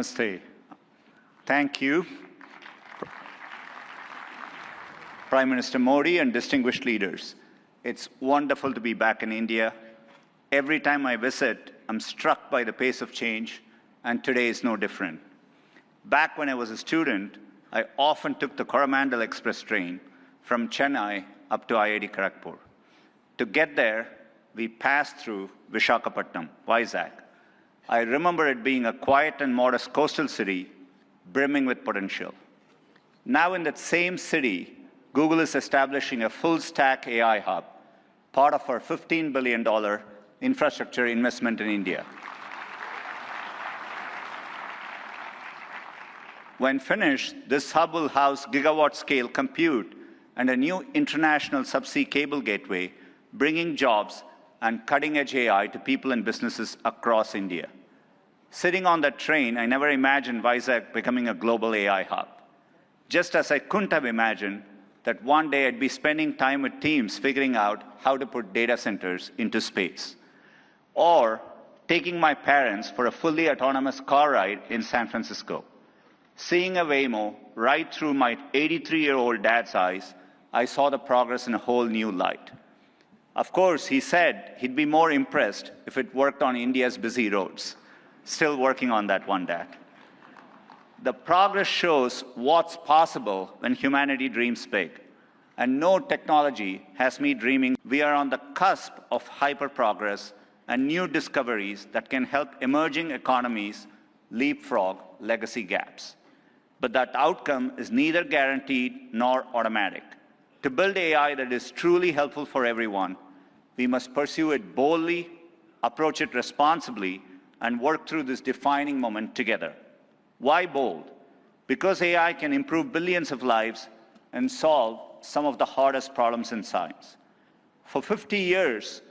Namaste. Thank you, Prime Minister Modi and distinguished leaders. It's wonderful to be back in India. Every time I visit, I'm struck by the pace of change, and today is no different. Back when I was a student, I often took the Coromandel Express train from Chennai up to IIT Kharagpur. To get there, we passed through Visakhapatnam, Vizag. I remember it being a quiet and modest coastal city brimming with potential. Now in that same city, Google is establishing a full-stack AI hub, part of our $15 billion infrastructure investment in India. When finished, this hub will house gigawatt-scale compute and a new international subsea cable gateway, bringing jobs and cutting-edge AI to people and businesses across India. Sitting on that train, I never imagined Vizag becoming a global AI hub. Just as I couldn't have imagined that one day I'd be spending time with teams figuring out how to put data centers into space. Or taking my parents for a fully autonomous car ride in San Francisco. Seeing a Waymo right through my 83-year-old dad's eyes, I saw the progress in a whole new light. Of course, he said he'd be more impressed if it worked on India's busy roads. Still working on that one, Dad. The progress shows what's possible when humanity dreams big. And no technology has me dreaming we are on the cusp of hyper-progress and new discoveries that can help emerging economies leapfrog legacy gaps. But that outcome is neither guaranteed nor automatic. To build AI that is truly helpful for everyone, we must pursue it boldly, approach it responsibly, and work through this defining moment together. Why bold? Because AI can improve billions of lives and solve some of the hardest problems in science. For 50 years,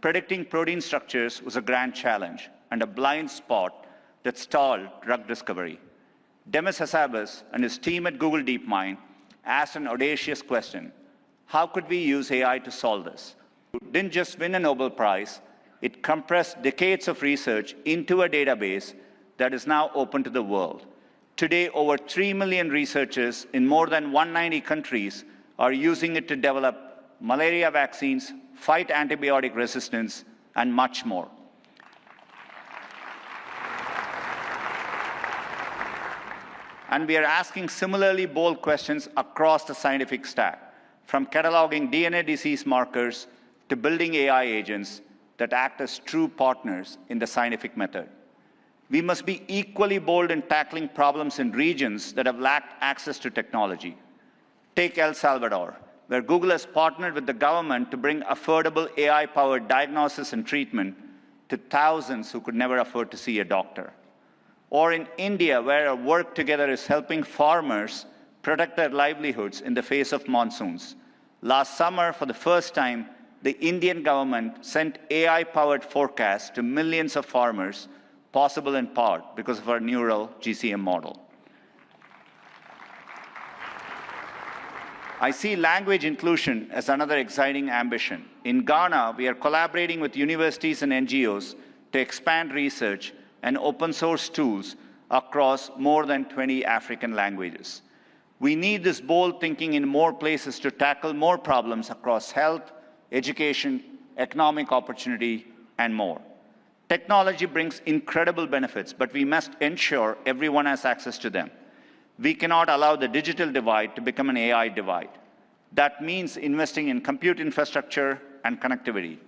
predicting protein structures was a grand challenge and a blind spot that stalled drug discovery. Demis Hassabis and his team at Google DeepMind asked an audacious question: how could we use AI to solve this? It didn't just win a Nobel Prize, it compressed decades of research into a database that is now open to the world. Today, over 3 million researchers in more than 190 countries are using it to develop malaria vaccines, fight antibiotic resistance, and much more. And we are asking similarly bold questions across the scientific stack, from cataloging DNA disease markers to building AI agents that act as true partners in the scientific method. We must be equally bold in tackling problems in regions that have lacked access to technology. Take El Salvador, where Google has partnered with the government to bring affordable AI-powered diagnosis and treatment to thousands who could never afford to see a doctor. Or in India, where our work together is helping farmers protect their livelihoods in the face of monsoons. Last summer, for the first time, the Indian government sent AI-powered forecasts to millions of farmers, possible in part because of our neural GCM model. I see language inclusion as another exciting ambition. In Ghana, we are collaborating with universities and NGOs to expand research and open source tools across more than 20 African languages. We need this bold thinking in more places to tackle more problems across health, education, economic opportunity, and more. Technology brings incredible benefits, but we must ensure everyone has access to them. We cannot allow the digital divide to become an AI divide. That means investing in compute infrastructure and connectivity.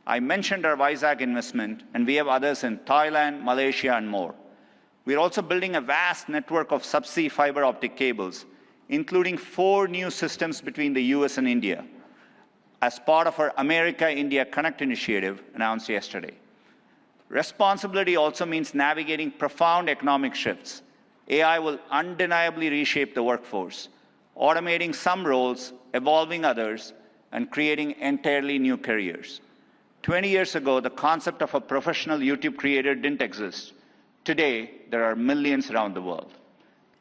I mentioned our Vizag investment, and we have others in Thailand, Malaysia, and more. We're also building a vast network of subsea fiber optic cables, including 4 new systems between the US and India, as part of our America-India Connect initiative announced yesterday. Responsibility also means navigating profound economic shifts. AI will undeniably reshape the workforce, automating some roles, evolving others, and creating entirely new careers. 20 years ago, the concept of a professional YouTube creator didn't exist. Today, there are millions around the world.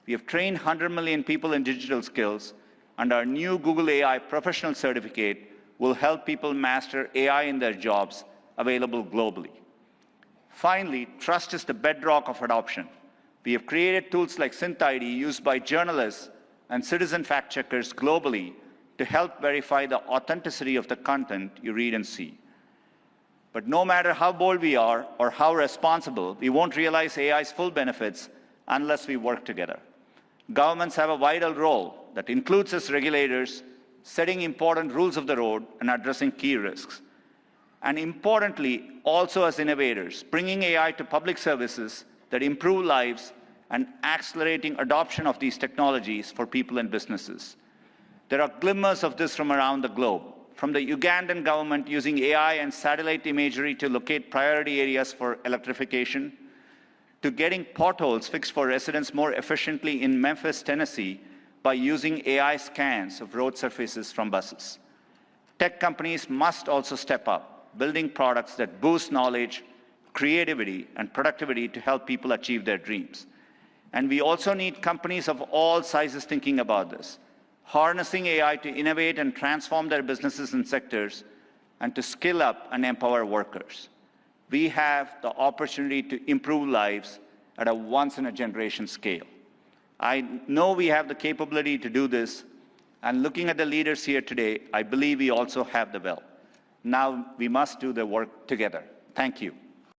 We have trained 100 million people in digital skills, and our new Google AI Professional Certificate will help people master AI in their jobs, available globally. Finally, trust is the bedrock of adoption. We have created tools like SynthID used by journalists and citizen fact-checkers globally to help verify the authenticity of the content you read and see. But no matter how bold we are or how responsible, we won't realize AI's full benefits unless we work together. Governments have a vital role that includes as regulators, setting important rules of the road and addressing key risks. And importantly, also as innovators, bringing AI to public services that improve lives and accelerating adoption of these technologies for people and businesses. There are glimmers of this from around the globe, from the Ugandan government using AI and satellite imagery to locate priority areas for electrification, to getting potholes fixed for residents more efficiently in Memphis, Tennessee, by using AI scans of road surfaces from buses. Tech companies must also step up, building products that boost knowledge, creativity, and productivity to help people achieve their dreams. And we also need companies of all sizes thinking about this, harnessing AI to innovate and transform their businesses and sectors, and to skill up and empower workers. We have the opportunity to improve lives at a once-in-a-generation scale. I know we have the capability to do this, and looking at the leaders here today, I believe we also have the will. Now we must do the work together. Thank you.